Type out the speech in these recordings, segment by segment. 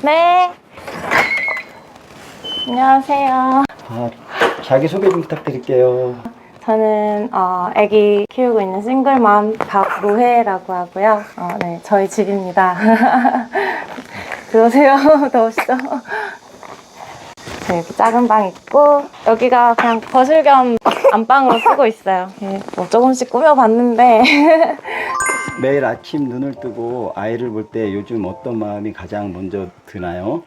네. 안녕하세요. 자기소개 좀 부탁드릴게요. 저는 아기 키우고 있는 싱글맘 박로혜라고 하고요. 네, 저희 집입니다. 들어오세요. 더우시죠? 네, 여기 작은 방 있고 여기가 그냥 거실 겸 안방으로 쓰고 있어요. 네, 뭐 조금씩 꾸며봤는데 매일 아침 눈을 뜨고 아이를 볼 때 요즘 어떤 마음이 가장 먼저 드나요?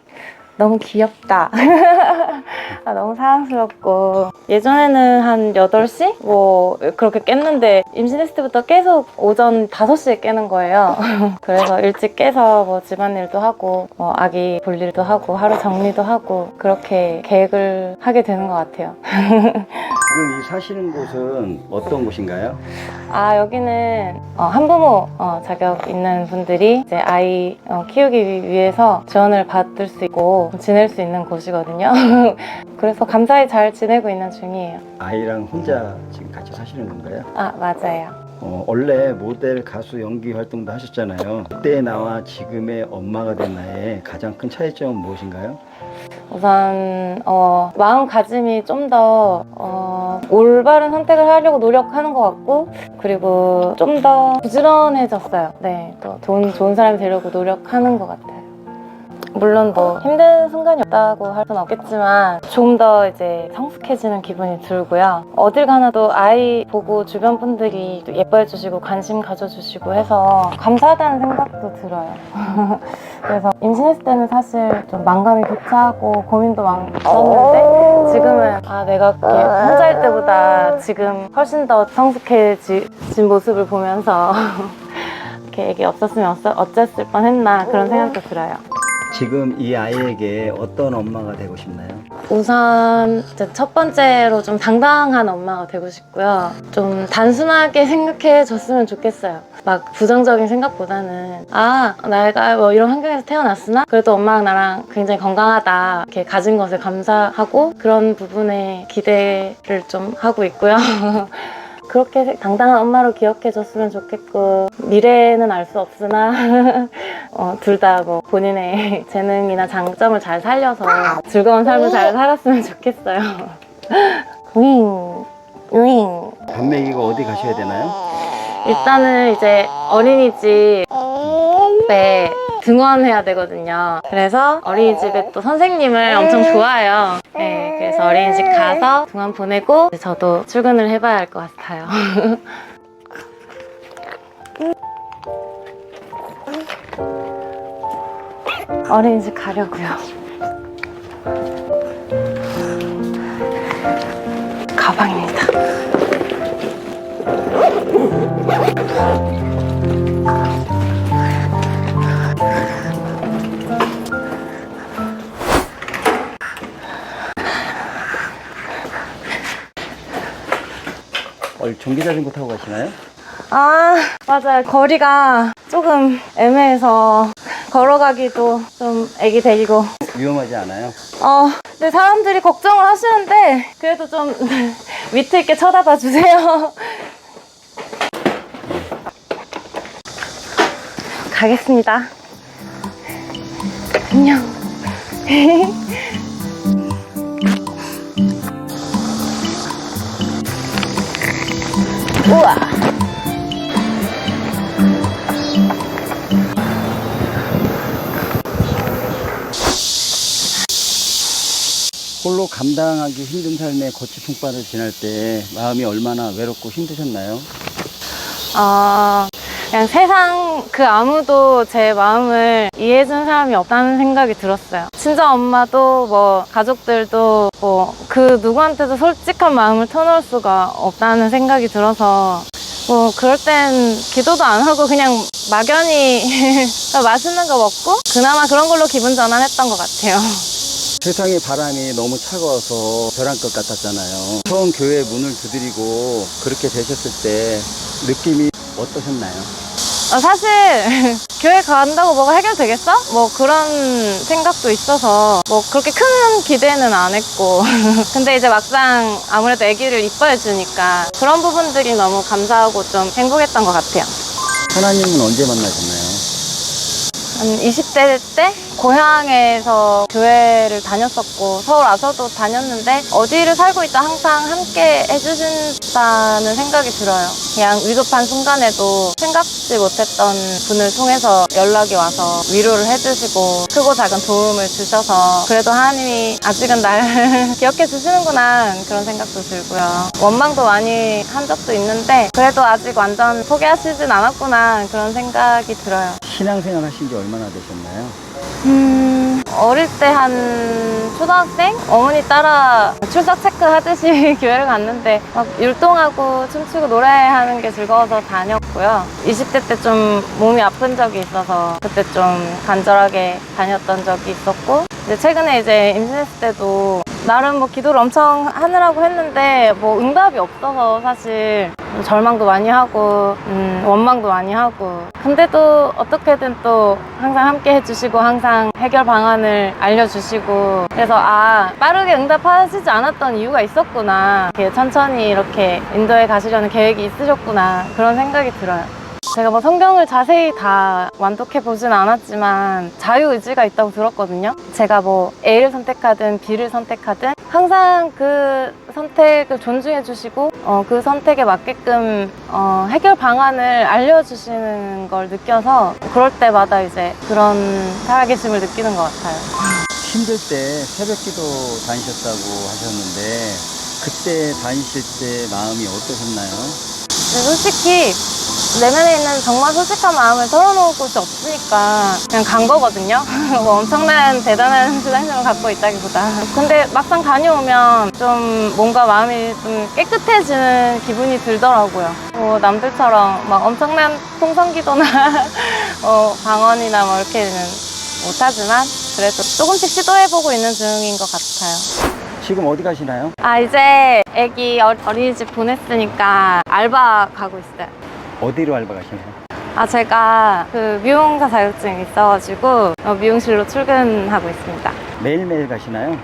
너무 귀엽다. 너무 사랑스럽고 예전에는 한 8시? 뭐 그렇게 깼는데 임신했을 때부터 계속 오전 5시에 깨는 거예요. 그래서 일찍 깨서 뭐 집안일도 하고 뭐 아기 볼 일도 하고 하루 정리도 하고 그렇게 계획을 하게 되는 것 같아요. 지금 이 사시는 곳은 어떤 곳인가요? 여기는 한부모 자격 있는 분들이 이제 아이 키우기 위해서 지원을 받을 수 있고 지낼 수 있는 곳이거든요. 그래서 감사히 잘 지내고 있는 중이에요. 아이랑 혼자 지금 같이 사시는 건가요? 맞아요. 원래 모델, 가수, 연기 활동도 하셨잖아요. 그때 나와 지금의 엄마가 된 나의 가장 큰 차이점은 무엇인가요? 우선 마음가짐이 좀 더 올바른 선택을 하려고 노력하는 것 같고 그리고 좀 더 부지런해졌어요. 네, 또 좋은 사람이 되려고 노력하는 것 같아요. 물론 뭐 힘든 순간이 없다고 할 수는 없겠지만 좀 더 이제 성숙해지는 기분이 들고요. 어딜 가나도 아이 보고 주변 분들이 또 예뻐해 주시고 관심 가져주시고 해서 감사하다는 생각도 들어요. 그래서 임신했을 때는 사실 좀 만감이 교차하고 고민도 많았는데 지금은 내가 이렇게 혼자일 때보다 지금 훨씬 더 성숙해진 모습을 보면서 이렇게 애기 없었으면 어쨌을 뻔했나 그런 생각도 들어요. 지금 이 아이에게 어떤 엄마가 되고 싶나요? 우선 이제 첫 번째로 좀 당당한 엄마가 되고 싶고요. 좀 단순하게 생각해 줬으면 좋겠어요. 막 부정적인 생각보다는 내가 뭐 이런 환경에서 태어났으나 그래도 엄마랑 나랑 굉장히 건강하다 이렇게 가진 것에 감사하고 그런 부분에 기대를 좀 하고 있고요. 그렇게 당당한 엄마로 기억해줬으면 좋겠고 미래는 알 수 없으나 둘 다 뭐 본인의 재능이나 장점을 잘 살려서 즐거운 삶을 잘 살았으면 좋겠어요. 우잉. 밥 먹이고 어디 가셔야 되나요? 일단은 이제 어린이집에 등원해야 되거든요. 그래서 어린이집에 또 선생님을 엄청 좋아해요. 네, 그래서 어린이집 가서 등원 보내고 저도 출근을 해봐야 할 것 같아요. 어린이집 가려고요. 가방입니다. 전기자전거 타고 가시나요? 맞아요. 거리가 조금 애매해서 걸어가기도 좀 애기 데리고 위험하지 않아요? 근데 사람들이 걱정을 하시는데 그래도 좀 위트 있게 쳐다봐 주세요. 가겠습니다. 안녕. 우와. 홀로 감당하기 힘든 삶의 거치풍바를 지날 때 마음이 얼마나 외롭고 힘드셨나요? 그냥 세상 그 아무도 제 마음을 이해해준 사람이 없다는 생각이 들었어요. 친정 엄마도 뭐 가족들도 뭐 그 누구한테도 솔직한 마음을 터놓을 수가 없다는 생각이 들어서 뭐 그럴 땐 기도도 안 하고 그냥 막연히 맛있는 거 먹고 그나마 그런 걸로 기분 전환했던 것 같아요. 세상의 바람이 너무 차가워서 벼랑 끝 같았잖아요. 처음 교회 문을 두드리고 그렇게 되셨을 때 느낌이 어떠셨나요? 사실 교회 간다고 뭐가 해결되겠어? 뭐 그런 생각도 있어서 뭐 그렇게 큰 기대는 안 했고 근데 이제 막상 아무래도 아기를 이뻐해 주니까 그런 부분들이 너무 감사하고 좀 행복했던 것 같아요. 하나님은 언제 만나셨나요? 한 20대 때 고향에서 교회를 다녔었고 서울 와서도 다녔는데 어디를 살고 있다 항상 함께 해주신다는 생각이 들어요. 그냥 위급한 순간에도 생각지 못했던 분을 통해서 연락이 와서 위로를 해주시고 크고 작은 도움을 주셔서 그래도 하나님이 아직은 날 기억해 주시는구나 그런 생각도 들고요. 원망도 많이 한 적도 있는데 그래도 아직 완전 포기하시진 않았구나 그런 생각이 들어요. 신앙생활 하신 지 얼마나 되셨나요? 어릴 때 한 초등학생? 어머니 따라 출석 체크하듯이 교회를 갔는데 막 율동하고 춤추고 노래하는 게 즐거워서 다녔고요. 20대 때 좀 몸이 아픈 적이 있어서 그때 좀 간절하게 다녔던 적이 있었고 이제 최근에 이제 임신했을 때도 나름 뭐 기도를 엄청 하느라고 했는데 뭐 응답이 없어서 사실 절망도 많이 하고 원망도 많이 하고 근데도 어떻게든 또 항상 함께 해주시고 항상 해결 방안을 알려주시고 그래서 빠르게 응답하시지 않았던 이유가 있었구나 이렇게 천천히 이렇게 인도에 가시려는 계획이 있으셨구나 그런 생각이 들어요. 제가 뭐 성경을 자세히 다 완독해 보진 않았지만 자유의지가 있다고 들었거든요. 제가 뭐 A를 선택하든 B를 선택하든 항상 그 선택을 존중해 주시고 그 선택에 맞게끔 해결 방안을 알려주시는 걸 느껴서 그럴 때마다 이제 그런 살아계심을 느끼는 것 같아요. 힘들 때 새벽기도 다니셨다고 하셨는데 그때 다니실 때 마음이 어떠셨나요? 솔직히 내면에 있는 정말 솔직한 마음을 털어놓을 곳이 없으니까 그냥 간 거거든요. 뭐 엄청난 대단한 신앙심을 갖고 있다기보다. 근데 막상 다녀오면 좀 뭔가 마음이 좀 깨끗해지는 기분이 들더라고요. 뭐 남들처럼 막 엄청난 통성기도나 방언이나 뭐 이렇게는 못하지만 그래도 조금씩 시도해보고 있는 중인 것 같아요. 지금 어디 가시나요? 이제 애기 어린이집 보냈으니까 알바 가고 있어요. 어디로 알바 가시나요? 제가 그 미용사 자격증이 있어가지고 미용실로 출근하고 있습니다. 매일매일 가시나요?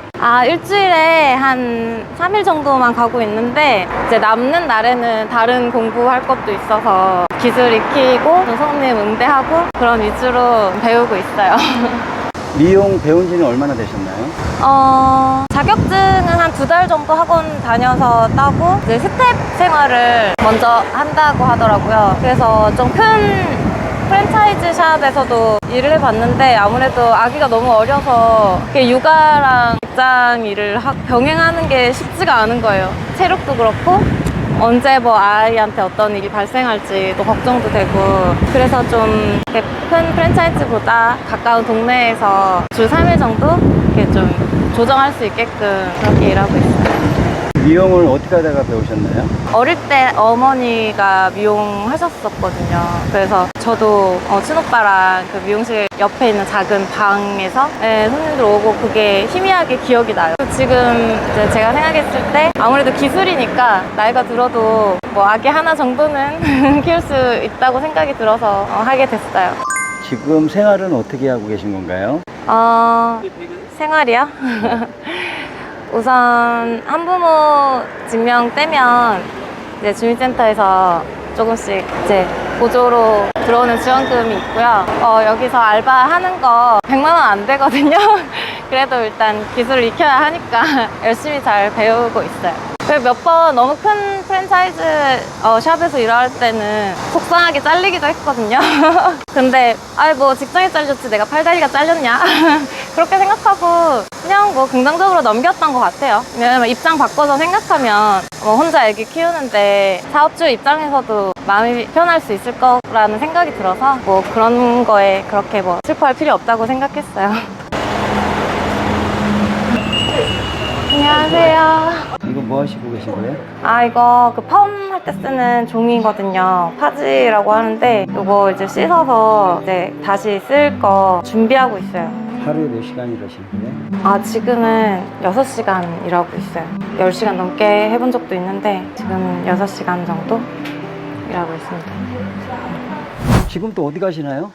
일주일에 한 3일 정도만 가고 있는데 이제 남는 날에는 다른 공부할 것도 있어서 기술 익히고 손님 응대하고 그런 위주로 배우고 있어요. 미용 배운 지는 얼마나 되셨나요? 자격증은 한 2달 정도 학원 다녀서 따고 이제 스텝 생활을 먼저 한다고 하더라고요. 그래서 좀 큰 프랜차이즈 샵에서도 일을 해봤는데 아무래도 아기가 너무 어려서 육아랑 직장 일을 병행하는 게 쉽지가 않은 거예요. 체력도 그렇고 언제 뭐 아이한테 어떤 일이 발생할지 또 걱정도 되고 그래서 좀 큰 프랜차이즈보다 가까운 동네에서 주 3일 정도 이렇게 좀 조정할 수 있게끔 그렇게 일하고 있어요. 미용을 어떻게 하다가 배우셨나요? 어릴 때 어머니가 미용하셨었거든요. 그래서 저도 친오빠랑 그 미용실 옆에 있는 작은 방에서 손님들 오고 그게 희미하게 기억이 나요. 지금 이제 제가 생각했을 때 아무래도 기술이니까 나이가 들어도 뭐 아기 하나 정도는 키울 수 있다고 생각이 들어서 하게 됐어요. 지금 생활은 어떻게 하고 계신 건가요? 생활이요? 우선 한부모 증명 떼면 이제 주민센터에서 조금씩 이제 보조로 들어오는 지원금이 있고요. 여기서 알바하는 거 100만 원 안 되거든요. 그래도 일단 기술을 익혀야 하니까 열심히 잘 배우고 있어요. 몇 번 너무 큰 프랜차이즈 샵에서 일할 때는 속상하게 잘리기도 했거든요. 근데 뭐 직장에 잘렸지 내가 팔다리가 잘렸냐 그렇게 생각하고 그냥 뭐 긍정적으로 넘겼던 것 같아요. 왜냐면 입장 바꿔서 생각하면 혼자 애기 키우는데 사업주 입장에서도 마음이 편할 수 있을 거라는 생각이 들어서 뭐 그런 거에 그렇게 뭐 슬퍼할 필요 없다고 생각했어요. 안녕하세요. 이거 뭐 하시고 계신 거예요? 이거 그 펌 할 때 쓰는 종이거든요. 파지라고 하는데 이거 이제 씻어서 이제 다시 쓸 거 준비하고 있어요. 하루에 몇 시간 일하시는 거예요? 지금은 6시간 일하고 있어요. 10시간 넘게 해본 적도 있는데 지금 6시간 정도 일하고 있습니다. 지금 또 어디 가시나요?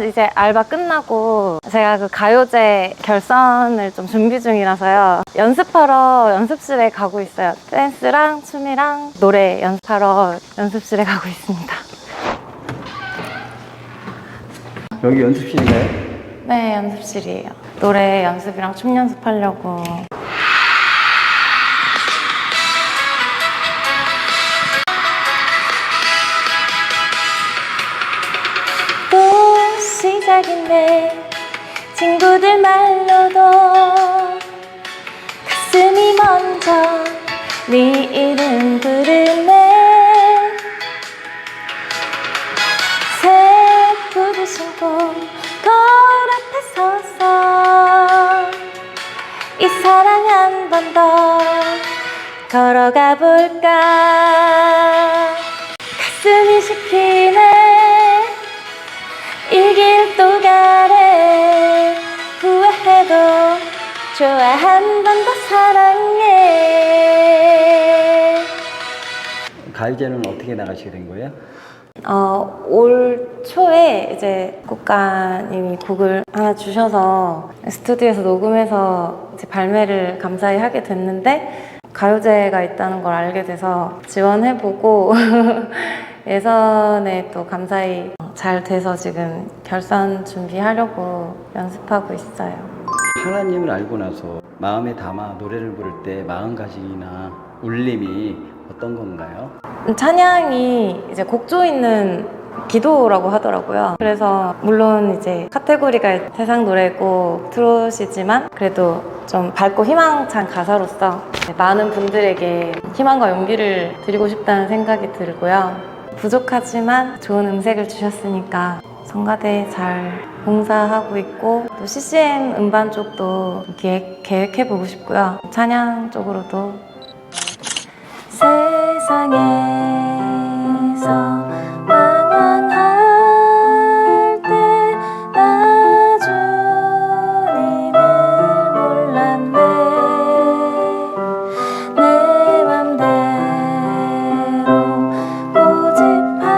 이제 알바 끝나고 제가 그 가요제 결선을 좀 준비 중이라서요. 연습하러 연습실에 가고 있어요. 댄스랑 춤이랑 노래 연습하러 연습실에 가고 있습니다. 여기 연습실인가요? 네, 연습실이에요. 노래 연습이랑 춤 연습하려고. 또 시작이네. 친구들 말로도 가슴이 먼저 네 이름 부르네. 새 구두 신고 거울 앞에 서서 이 사랑 한 번 더 걸어가 볼까. 가슴이 시키네. 이 길 또 가래. 후회해도 좋아. 한 번 더 사랑해. 가요제는 어떻게 나가시게 된 거예요? 올 초에 이제 국가님이 곡을 하나 주셔서 스튜디오에서 녹음해서 이제 발매를 감사히 하게 됐는데, 가요제가 있다는 걸 알게 돼서 지원해보고 예선에 또 감사히 잘 돼서 지금 결선 준비하려고 연습하고 있어요. 하나님을 알고 나서 마음에 담아 노래를 부를 때 마음가짐이나 울림이 어떤 건가요? 찬양이 이제 곡조 있는 기도라고 하더라고요. 그래서 물론 이제 카테고리가 세상 노래고 트롯이지만 그래도 좀 밝고 희망찬 가사로서 많은 분들에게 희망과 용기를 드리고 싶다는 생각이 들고요. 부족하지만 좋은 음색을 주셨으니까 성가대 잘 봉사하고 있고, 또 CCM 음반 쪽도 계획해보고 싶고요. 찬양 쪽으로도. 세상에서 방황할 때 나 주님을 몰랐네. 내 맘대로 고집하며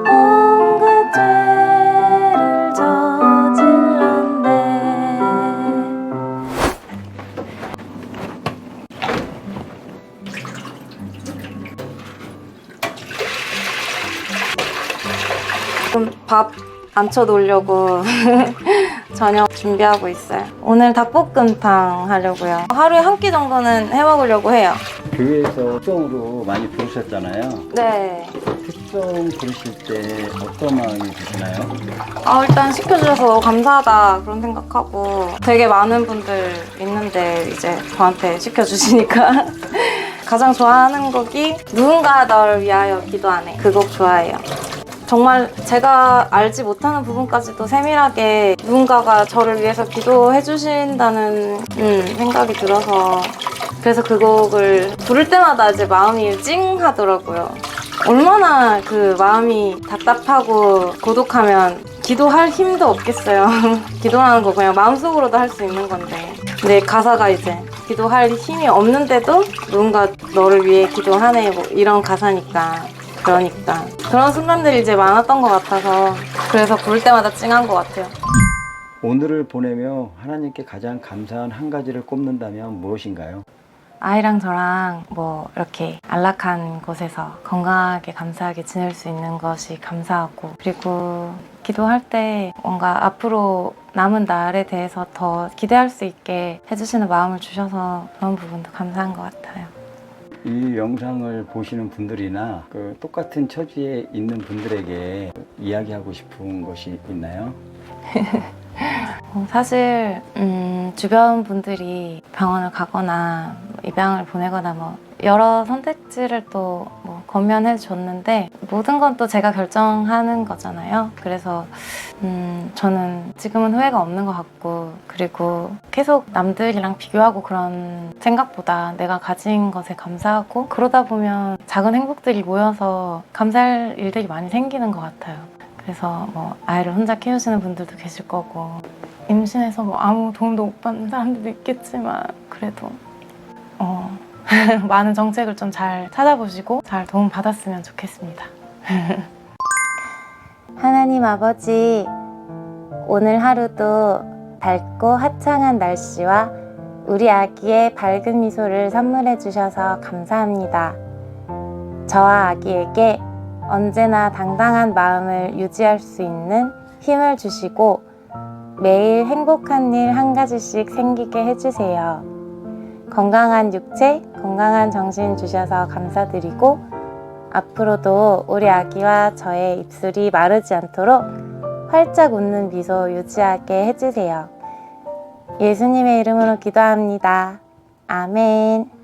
온갖 죄를 저질렀네. 지금 밥 안쳐 놓으려고 저녁 준비하고 있어요. 오늘 닭볶음탕 하려고요. 하루에 한 끼 정도는 해 먹으려고 해요. 교회에서 특성으로 많이 부르셨잖아요. 네. 특성 부르실 때 어떤 마음이 드시나요? 일단 시켜주셔서 너무 감사하다 그런 생각하고, 되게 많은 분들 있는데 이제 저한테 시켜주시니까 가장 좋아하는 곡이 누군가 널 위하여 기도하네. 그 곡 좋아해요. 정말 제가 알지 못하는 부분까지도 세밀하게 누군가가 저를 위해서 기도해 주신다는 생각이 들어서, 그래서 그 곡을 부를 때마다 이제 마음이 찡하더라고요. 얼마나 그 마음이 답답하고 고독하면 기도할 힘도 없겠어요. 기도하는 거 그냥 마음속으로도 할 수 있는 건데, 근데 가사가 이제 기도할 힘이 없는데도 누군가 너를 위해 기도하네 뭐 이런 가사니까, 그러니까 그런 순간들이 이제 많았던 것 같아서, 그래서 부를 때마다 찡한 것 같아요. 오늘을 보내며 하나님께 가장 감사한 한 가지를 꼽는다면 무엇인가요? 아이랑 저랑 뭐 이렇게 안락한 곳에서 건강하게 감사하게 지낼 수 있는 것이 감사하고, 그리고 기도할 때 뭔가 앞으로 남은 날에 대해서 더 기대할 수 있게 해주시는 마음을 주셔서 그런 부분도 감사한 것 같아요. 이 영상을 보시는 분들이나 그 똑같은 처지에 있는 분들에게 이야기하고 싶은 것이 있나요? 사실 주변 분들이 병원을 가거나 입양을 보내거나 뭐 여러 선택지를 또 뭐 권면해 줬는데, 모든 건 또 제가 결정하는 거잖아요. 그래서 저는 지금은 후회가 없는 것 같고, 그리고 계속 남들이랑 비교하고 그런 생각보다 내가 가진 것에 감사하고, 그러다 보면 작은 행복들이 모여서 감사할 일들이 많이 생기는 것 같아요. 그래서 뭐 아이를 혼자 키우시는 분들도 계실 거고, 임신해서 뭐 아무 도움도 못 받는 사람들도 있겠지만, 그래도 많은 정책을 좀 잘 찾아보시고 잘 도움 받았으면 좋겠습니다. 하나님 아버지, 오늘 하루도 밝고 화창한 날씨와 우리 아기의 밝은 미소를 선물해 주셔서 감사합니다. 저와 아기에게 언제나 당당한 마음을 유지할 수 있는 힘을 주시고 매일 행복한 일 한 가지씩 생기게 해주세요. 건강한 육체, 건강한 정신 주셔서 감사드리고 앞으로도 우리 아기와 저의 입술이 마르지 않도록 활짝 웃는 미소 유지하게 해주세요. 예수님의 이름으로 기도합니다. 아멘.